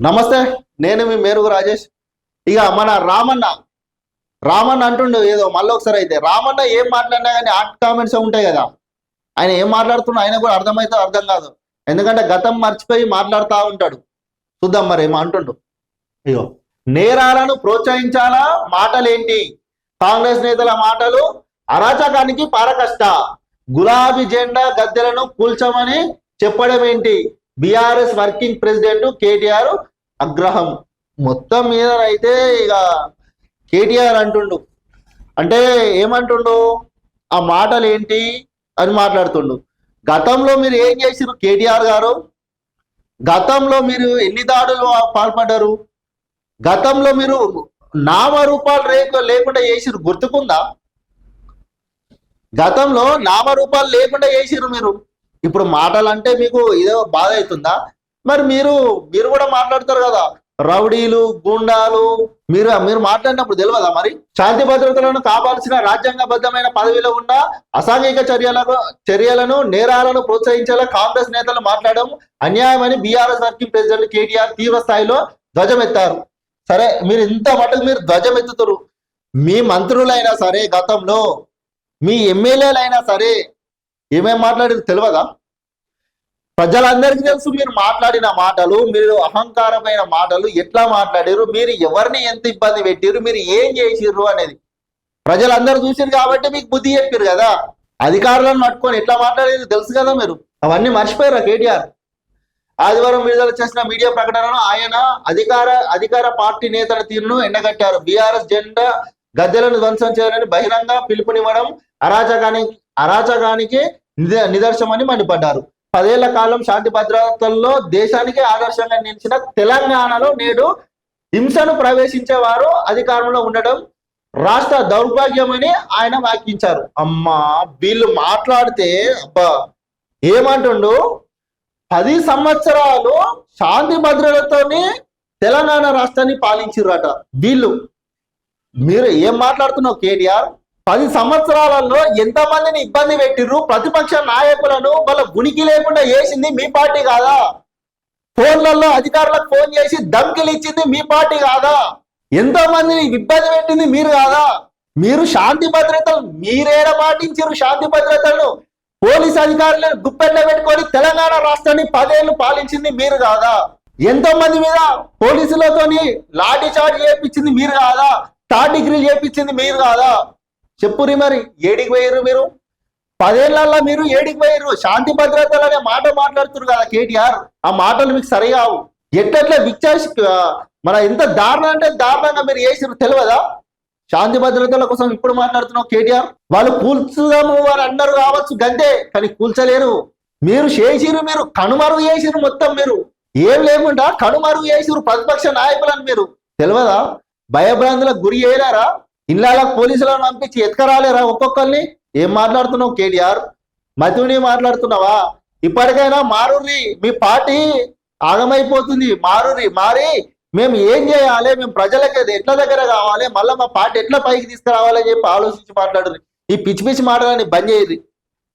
నమస్తే, నేను మీ మేరుగు రాజేష్. ఇక మన రామన్న అంటుండు ఏదో మళ్ళీ ఒకసారి. అయితే రామన్న ఏం మాట్లాడినా కానీ ఆర్ట్ కామెంట్స్ ఉంటాయి కదా, ఆయన ఏం మాట్లాడుతున్నా ఆయన కూడా అర్థమైతే అర్థం కాదు. ఎందుకంటే గతం మర్చిపోయి మాట్లాడుతూ ఉంటాడు. చూద్దాం మరి ఏమో అంటుండు. ఇగో, నేరాలను ప్రోత్సహించాలా మాటలేంటి, కాంగ్రెస్ నేతల మాటలు అరాచకానికి పారకష్ట, గులాబీ జెండా గద్దెలను కూల్చమని చెప్పడం ఏంటి, బీఆర్ఎస్ వర్కింగ్ ప్రెసిడెంట్ కేటీఆర్ ఆగ్రహం. మొత్తం మీద అయితే ఇక కేటీఆర్ అంటుండు, అంటే ఏమంటుండు, ఆ మాటలు ఏంటి అని మాట్లాడుతుండు. గతంలో మీరు ఏం చేసిరు కేటీఆర్ గారు, గతంలో మీరు ఎన్ని దాడులు పాల్పడ్డారు, గతంలో మీరు నామరూపాలు లేకుండా చేసిరు గుర్తుకుందా, గతంలో నామరూపాలు లేకుండా చేసిరు మీరు. ఇప్పుడు మాటలు అంటే మీకు ఇదో బాధ అవుతుందా? మరి మీరు కూడా మాట్లాడతారు కదా, రౌడీలు గూండాలు, మీరు మాట్లాడినప్పుడు తెలియదా మరి? శాంతి భద్రతలను కాపాల్సిన రాజ్యాంగబద్ధమైన పదవిలో ఉన్న అసాంఘిక చర్యలను నేరాలను ప్రోత్సహించేలా కాంగ్రెస్ నేతలు మాట్లాడడం అన్యాయమని బీఆర్ఎస్ వర్కింగ్ ప్రెసిడెంట్ కేటీఆర్ తీవ్ర స్థాయిలో ధ్వజమెత్తారు. సరే, మీరు ఇంత మటుకు మీరు ధ్వజమెత్తుతారు, మీ మంత్రులైనా సరే, గతంలో మీ ఎమ్మెల్యేలైనా సరే ఏమేం మాట్లాడేది తెలియదా? ప్రజలందరికీ తెలుసు మీరు మాట్లాడిన మాటలు, మీరు అహంకారమైన మాటలు ఎట్లా మాట్లాడారు, మీరు ఎవరిని ఎంత ఇబ్బంది పెట్టారు, మీరు ఏం చేసిర్రు అనేది ప్రజలందరూ చూసారు కాబట్టి మీకు బుద్ధి చెప్పారు కదా. అధికారులను పట్టుకొని ఎట్లా మాట్లాడేది తెలుసు కదా మీరు. అవన్నీ మర్చిపోయారా కేటీఆర్? ఆదివారం విడుదల చేసిన మీడియా ప్రకటనలో ఆయన అధికార పార్టీ నేతల తీరును ఎండగట్టారు. బీఆర్ఎస్ జెండా గద్దెలను ధ్వంసం చేయాలని బహిరంగ పిలుపునివ్వడం అరాచకానికి నిదర్శనమని మండిపడ్డారు. 10 ఏళ్ల కాలం శాంతి భద్రతల్లో దేశానికి ఆదర్శంగా నిలిచిన తెలంగాణలో నేడు హింసను ప్రవేశించేవారు అధికారంలో ఉండడం రాష్ట్ర దౌర్భాగ్యమని ఆయన వ్యాఖ్యించారు. అమ్మా, వీళ్ళు మాట్లాడితే అబ్బా ఏమంటుండు, 10 సంవత్సరాలు శాంతి భద్రతతోని తెలంగాణ రాష్ట్రాన్ని పాలించిర్రట వీళ్ళు. మీరు ఏం మాట్లాడుతున్నావు కేటీఆర్? 10 సంవత్సరాలలో ఎంతమందిని ఇబ్బంది పెట్టిర్రు, ప్రతిపక్ష నాయకులను వాళ్ళ ఉనికి లేకుండా చేసింది మీ పార్టీ కాదా? ఫోన్లలో అధికారులకు ఫోన్ చేసి ధమ్కిలు ఇచ్చింది మీ పార్టీ కాదా? ఎంతో మందిని ఇబ్బంది పెట్టింది మీరు కాదా? మీరు శాంతి భద్రతలు మీరేడ పాటించారు? శాంతి భద్రతలను పోలీస్ అధికారులను గుప్పెట్లో పెట్టుకొని తెలంగాణ రాష్ట్రాన్ని 10 ఏళ్ళు పాలించింది మీరు కాదా? ఎంతో మంది మీద పోలీసులతోని లాఠీ చార్జ్ చేయించింది మీరు కాదా? థర్డ్ డిగ్రీ చేయించింది మీరు కాదా? చెప్పురి మరి, ఏడికి పోయారు మీరు? 10 ఏళ్లలో మీరు ఏడికి పోయారు? శాంతి భద్రతలు అనే మాట మాట్లాడుతున్నారు కదా కేటీఆర్, ఆ మాటలు మీకు సరిగావు. ఎట్లా మన ఎంత దారుణం అంటే దారుణంగా మీరు చేసిరు తెలియదా? శాంతి భద్రతల కోసం ఇప్పుడు మాట్లాడుతున్నావు కేటీఆర్. వాళ్ళు కూల్చుదాము వారు అన్నారు కావచ్చు గంతే, కానీ కూల్చలేరు. మీరు చేసిరు, మీరు కనుమరుగు చేసిరు, మొత్తం మీరు ఏం లేకుండా కనుమరుగు చేసిరు ప్రతిపక్ష నాయకులను. మీరు తెలియదా? భయభ్రాంతులకు గురి చేయలేరా? ఇళ్ళకు పోలీసులను పంపించి ఎత్తుకరాలేరా ఒక్కొక్కరిని? ఏం మాట్లాడుతున్నావు కేటీఆర్? మతుని మాట్లాడుతున్నావా? ఇప్పటికైనా మారుర్రి, మీ పార్టీ ఆగమైపోతుంది. మారి మేము ఏం చేయాలి, మేము ప్రజలకి ఎట్లా దగ్గర కావాలి, మళ్ళీ మా పార్టీ ఎట్లా పైకి తీసుకురావాలని చెప్పి ఆలోచించి మాట్లాడుర్రి. ఈ పిచ్చి పిచ్చి మాటలని బంద్ చేయర్రి.